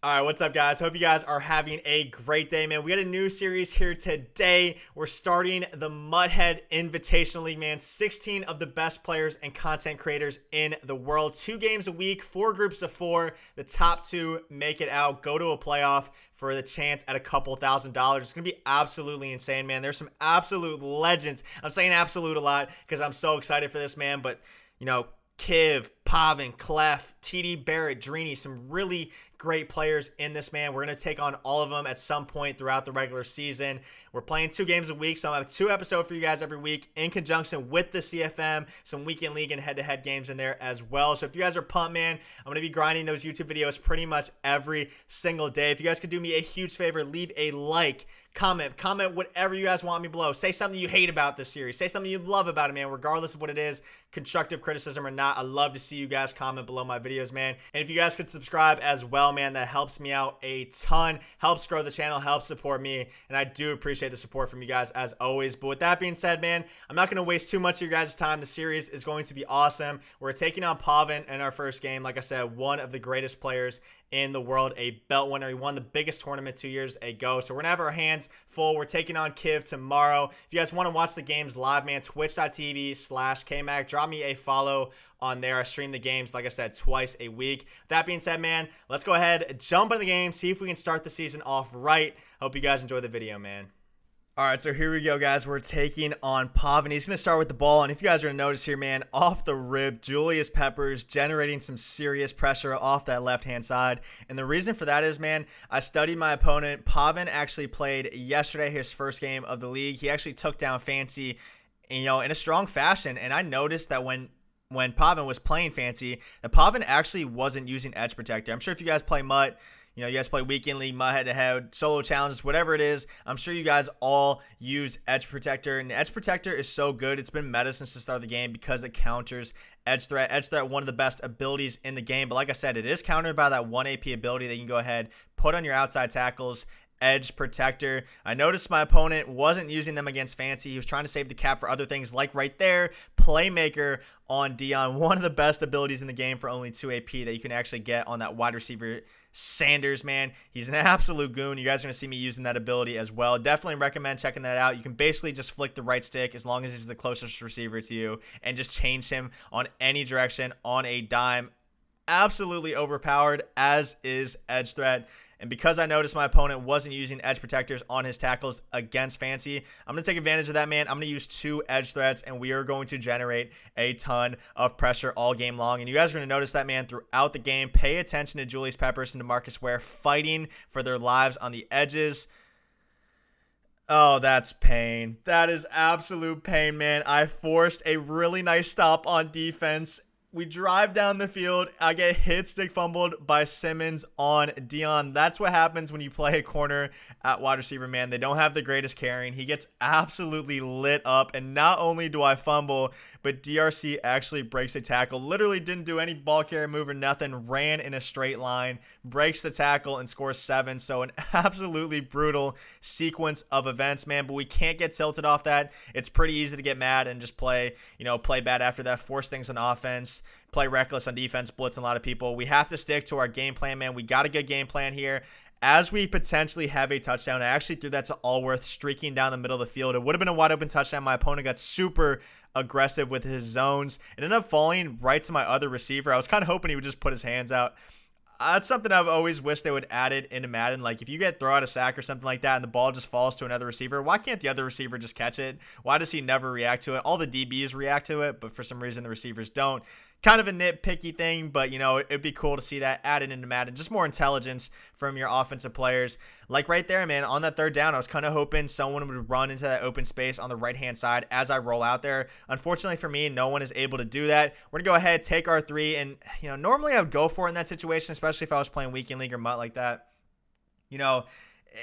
All right, what's up, guys? Hope you guys are having a great day, man. We got a new series here today. We're starting the Muthead Invitational League, man. 16 of the best players and content creators in the world. 2 games a week, 4 groups of 4. The top 2 make it out, go to a playoff for the chance at a couple $1,000s. It's going to be absolutely insane, man. There's some absolute legends. I'm saying absolute a lot because I'm so excited for this, man. But, you know, Kiv, Pavan, Clef, Tdbarrett, Drini, some really great players in this, man. We're going to take on all of them at some point throughout the regular season. We're playing 2 games a week, so I have 2 episodes for you guys every week in conjunction with the CFM, some weekend league and head-to-head games in there as well. So if you guys are pumped, man, I'm going to be grinding those YouTube videos pretty much every single day. If you guys could do me a huge favor, leave a like, comment whatever you guys want me below. Say something you hate about this series. Say something you love about it, man, regardless of what it is, constructive criticism or not. I love to see you guys comment below my videos, man. And if you guys could subscribe as well, man, that helps me out a ton, helps grow the channel, helps support me, and I do appreciate the support from you guys as always. But with that being said, man, I'm not going to waste too much of your guys' time. The series is going to be awesome. We're taking on Pavan in our first game. Like I said, one of the greatest players in the world, a belt winner. He won the biggest tournament 2 years ago. So we're going to have our hands full. We're taking on Kiv tomorrow. If you guys want to watch the games live, man, twitch.tv/Kmac. Drop me a follow on there. I stream the games, like I said, twice a week. That being said, man, let's go ahead, jump into the game, see if we can start the season off right. Hope you guys enjoy the video, man. All right, so here we go, guys. We're taking on Pavan. He's going to start with the ball, and if you guys are going to notice here, man, off the rip, Julius Peppers generating some serious pressure off that left-hand side, and the reason for that is, man, I studied my opponent. Pavan actually played yesterday his first game of the league. He actually took down Fancy, you know, in a strong fashion, and I noticed that when Pavan was playing Fancy, that Pavan actually wasn't using Edge Protector. I'm sure if you guys play MUT, you know, you guys play Weekend League, MUT head-to-head, solo challenges, whatever it is, I'm sure you guys all use Edge Protector. And Edge Protector is so good. It's been meta since the start of the game because it counters Edge Threat. Edge Threat, one of the best abilities in the game. But like I said, it is countered by that 1 AP ability that you can go ahead, put on your outside tackles, Edge Protector. I noticed my opponent wasn't using them against Fancy. He was trying to save the cap for other things, like right there, Playmaker on Dion. One of the best abilities in the game for only 2 AP that you can actually get on that wide receiver Sanders, man. He's an absolute goon. You guys are going to see me using that ability as well. Definitely recommend checking that out. You can basically just flick the right stick as long as he's the closest receiver to you and just change him on any direction on a dime. Absolutely overpowered, as is Edge Threat. And because I noticed my opponent wasn't using Edge Protectors on his tackles against Fancy, I'm going to take advantage of that, man. I'm going to use 2 Edge Threats, and we are going to generate a ton of pressure all game long. And you guys are going to notice that, man, throughout the game. Pay attention to Julius Peppers and DeMarcus Ware fighting for their lives on the edges. Oh, that's pain. That is absolute pain, man. I forced a really nice stop on defense. We drive down the field. I get hit stick fumbled by Simmons on Dion. That's what happens when you play a corner at wide receiver, man. They don't have the greatest carrying. He gets absolutely lit up. And not only do I fumble, but DRC actually breaks a tackle. Literally didn't do any ball carrier move or nothing. Ran in a straight line, breaks the tackle, and scores 7. So an absolutely brutal sequence of events, man. But we can't get tilted off that. It's pretty easy to get mad and just play bad after that. Force things on offense. Play reckless on defense, blitz a lot of people. We have to stick to our game plan, man. We got a good game plan here. As we potentially have a touchdown, I actually threw that to Allworth streaking down the middle of the field. It would have been a wide open touchdown. My opponent got super aggressive with his zones. It ended up falling right to my other receiver. I was kind of hoping he would just put his hands out. That's something I've always wished they would add it into Madden. Like, if you throw out a sack or something like that and the ball just falls to another receiver, why can't the other receiver just catch it? Why does he never react to it? All the DBs react to it, but for some reason the receivers don't. Kind of a nitpicky thing, but, you know, it'd be cool to see that added into Madden. Just more intelligence from your offensive players. Like right there, man, on that 3rd down, I was kind of hoping someone would run into that open space on the right-hand side as I roll out there. Unfortunately for me, no one is able to do that. We're going to go ahead, take our 3, and, you know, normally I would go for it in that situation, especially if I was playing Weekend League or MUT like that. You know,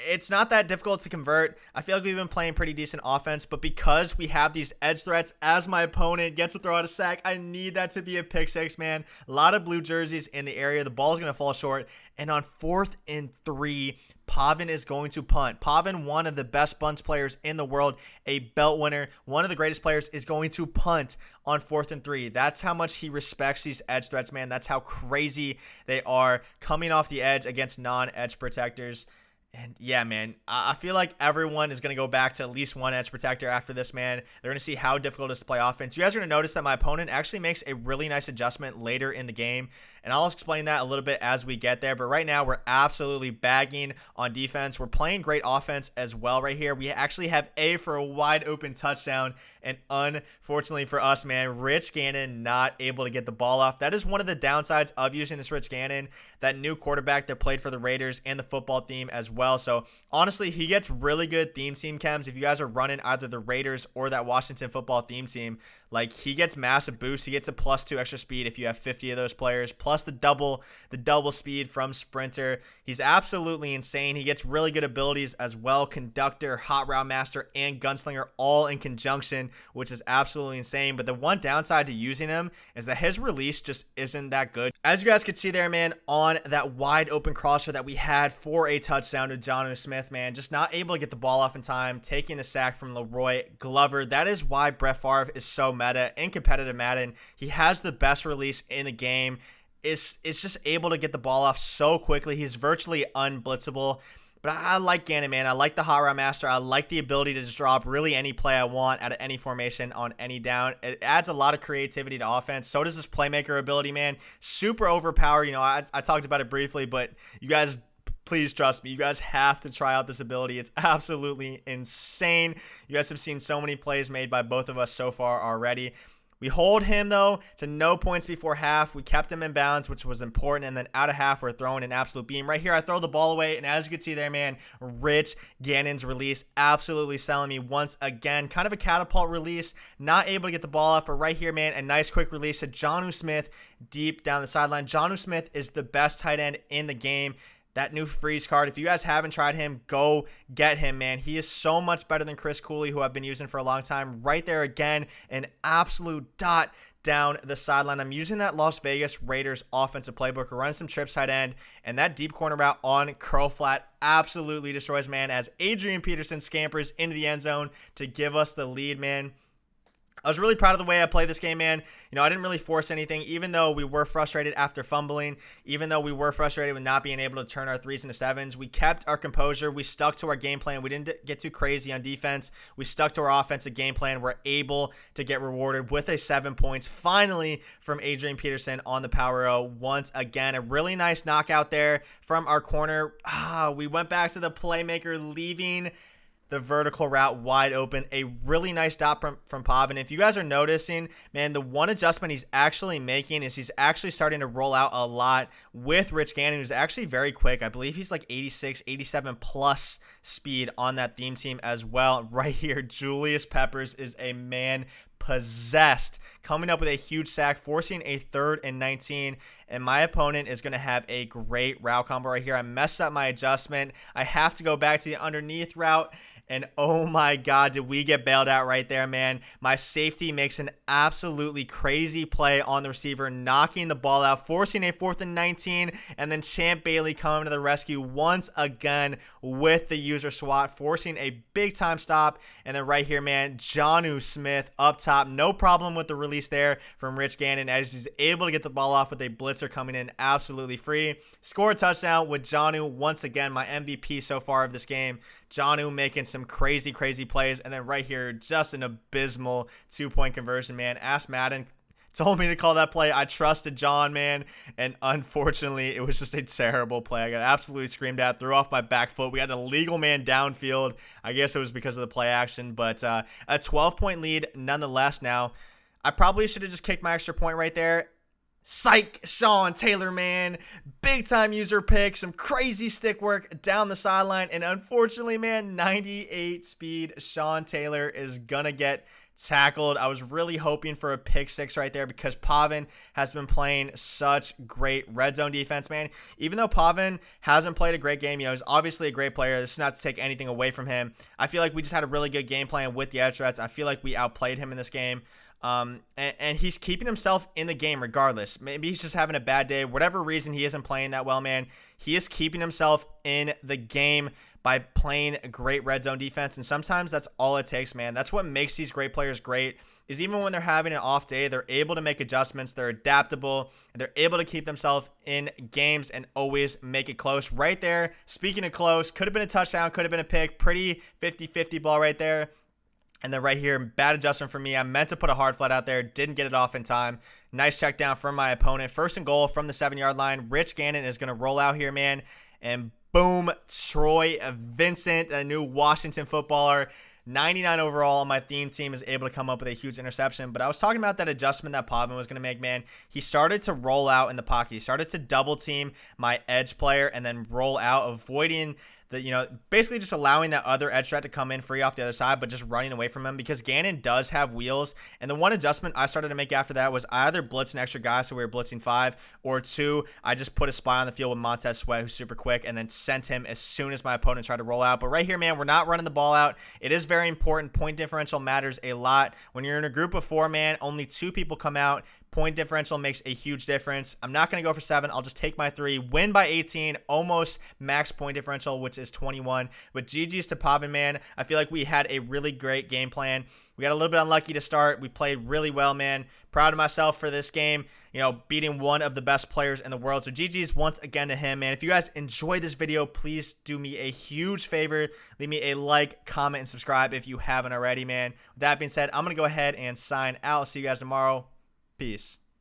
it's not that difficult to convert. I feel like we've been playing pretty decent offense, but because we have these edge threats, as my opponent gets to throw out a sack, I need that to be a pick 6, man. A lot of blue jerseys in the area. The ball's going to fall short. And on 4th and 3, Pavan is going to punt. Pavan, one of the best bunt players in the world, a belt winner, one of the greatest players, is going to punt on 4th and 3. That's how much he respects these edge threats, man. That's how crazy they are coming off the edge against non-edge protectors. And yeah, man, I feel like everyone is going to go back to at least one edge protector after this, man. They're going to see how difficult it is to play offense. You guys are going to notice that my opponent actually makes a really nice adjustment later in the game. And I'll explain that a little bit as we get there. But right now, we're absolutely bagging on defense. We're playing great offense as well right here. We actually have for a wide open touchdown. And unfortunately for us, man, Rich Gannon not able to get the ball off. That is one of the downsides of using this Rich Gannon, that new quarterback that played for the Raiders and the football team as well. So honestly, he gets really good theme team chems. If you guys are running either the Raiders or that Washington football theme team, like, he gets massive boosts. He gets a +2 extra speed if you have 50 of those players, plus the double speed from Sprinter. He's absolutely insane. He gets really good abilities as well. Conductor, Hot Route Master, and Gunslinger all in conjunction, which is absolutely insane. But the one downside to using him is that his release just isn't that good. As you guys could see there, man, on that wide open crosser that we had for a touchdown to Jonnu Smith, man, just not able to get the ball off in time, taking a sack from Leroy Glover. That is why Brett Favre is so meta in competitive Madden. He has the best release in the game. It's just able to get the ball off so quickly. He's virtually unblitzable. But I like Gannon, man. I like the Hot Route Master. I like the ability to just drop really any play I want out of any formation on any down. It adds a lot of creativity to offense. So does this playmaker ability, man. Super overpowered. You know, I talked about it briefly, but you guys, please trust me. You guys have to try out this ability. It's absolutely insane. You guys have seen so many plays made by both of us so far already. We hold him, though, to no points before half. We kept him in balance, which was important. And then out of half, we're throwing an absolute beam. Right here, I throw the ball away. And as you can see there, man, Rich Gannon's release absolutely selling me once again. Kind of a catapult release. Not able to get the ball off. But right here, man, a nice quick release to Jonnu Smith deep down the sideline. Jonnu Smith is the best tight end in the game. That new freeze card, if you guys haven't tried him, go get him, man. He is so much better than Chris Cooley, who I've been using for a long time. Right there again, an absolute dot down the sideline. I'm using that Las Vegas Raiders offensive playbook. We're running some trips tight end, and that deep corner route on curl flat absolutely destroys, man, as Adrian Peterson scampers into the end zone to give us the lead, man. I was really proud of the way I played this game, man. You know, I didn't really force anything, even though we were frustrated after fumbling, even though we were frustrated with not being able to turn our 3s into 7s. We kept our composure. We stuck to our game plan. We didn't get too crazy on defense. We stuck to our offensive game plan. We're able to get rewarded with a 7 points, finally, from Adrian Peterson on the power O. Once again, a really nice knockout there from our corner. We went back to the playmaker, leaving the vertical route wide open. A really nice stop from Pavan. If you guys are noticing, man, the one adjustment he's actually making is he's actually starting to roll out a lot with Rich Gannon, who's actually very quick. I believe he's like 86, 87 plus speed on that theme team as well. Right here, Julius Peppers is a man possessed, coming up with a huge sack, forcing a 3rd and 19, and my opponent is going to have a great route combo right here. I messed up my adjustment. I have to go back to the underneath route, and oh my God, did we get bailed out right there, man. My safety makes an absolutely crazy play on the receiver, knocking the ball out, forcing a 4th and 19, and then Champ Bailey coming to the rescue once again with the user swat, forcing a big-time stop. And then right here, man, Jonnu Smith up top. No problem with the release there from Rich Gannon, as he's able to get the ball off with a blitzer coming in absolutely free. Score a touchdown with Jonnu, once again, my MVP so far of this game. Jonnu making some crazy plays. And then right here, just an abysmal 2-point conversion, man. Ask Madden told me to call that play. I trusted John, man. And unfortunately, it was just a terrible play. I got absolutely screamed at, threw off my back foot. We had a legal man downfield. I guess it was because of the play action. But a 12-point lead nonetheless now. I probably should have just kicked my extra point right there. Psych, Sean Taylor, man. Big time user pick, some crazy stick work down the sideline. And unfortunately, man, 98 speed Sean Taylor is going to get tackled. I was really hoping for a pick 6 right there, because Pavan has been playing such great red zone defense, man. Even though Pavan hasn't played a great game, you know, he's obviously a great player. This is not to take anything away from him. I feel like we just had a really good game plan with the edge threats. I feel like we outplayed him in this game. And he's keeping himself in the game regardless. Maybe he's just having a bad day. Whatever reason he isn't playing that well, man, he is keeping himself in the game by playing a great red zone defense. And sometimes that's all it takes, man. That's what makes these great players great, is even when they're having an off day, they're able to make adjustments. They're adaptable, and they're able to keep themselves in games and always make it close. Right there, speaking of close, could have been a touchdown, could have been a pick. Pretty 50-50 ball right there. And then right here, bad adjustment for me. I meant to put a hard flat out there, didn't get it off in time. Nice check down from my opponent. First and goal from the 7-yard line. Rich Gannon is going to roll out here, man. And boom, Troy Vincent, a new Washington footballer, 99 overall on my theme team, is able to come up with a huge interception. But I was talking about that adjustment that Pavan was going to make, man. He started to roll out in the pocket. He started to double team my edge player and then roll out, avoiding the, basically just allowing that other edge threat to come in free off the other side, but just running away from him, because Gannon does have wheels. And the one adjustment I started to make after that was I either blitz an extra guy, so we were blitzing 5, or 2, I just put a spy on the field with Montez Sweat, who's super quick, and then sent him as soon as my opponent tried to roll out. But right here, man, we're not running the ball out. It is very important. Point differential matters a lot. When you're in a group of 4, man, only 2 people come out. Point differential makes a huge difference. I'm not going to go for 7. I'll just take my 3. Win by 18. Almost max point differential, which is 21. But GG's to Pavan, man. I feel like we had a really great game plan. We got a little bit unlucky to start. We played really well, man. Proud of myself for this game, beating one of the best players in the world. So GG's once again to him, man. If you guys enjoyed this video, please do me a huge favor. Leave me a like, comment, and subscribe if you haven't already, man. With that being said, I'm going to go ahead and sign out. See you guys tomorrow. Peace.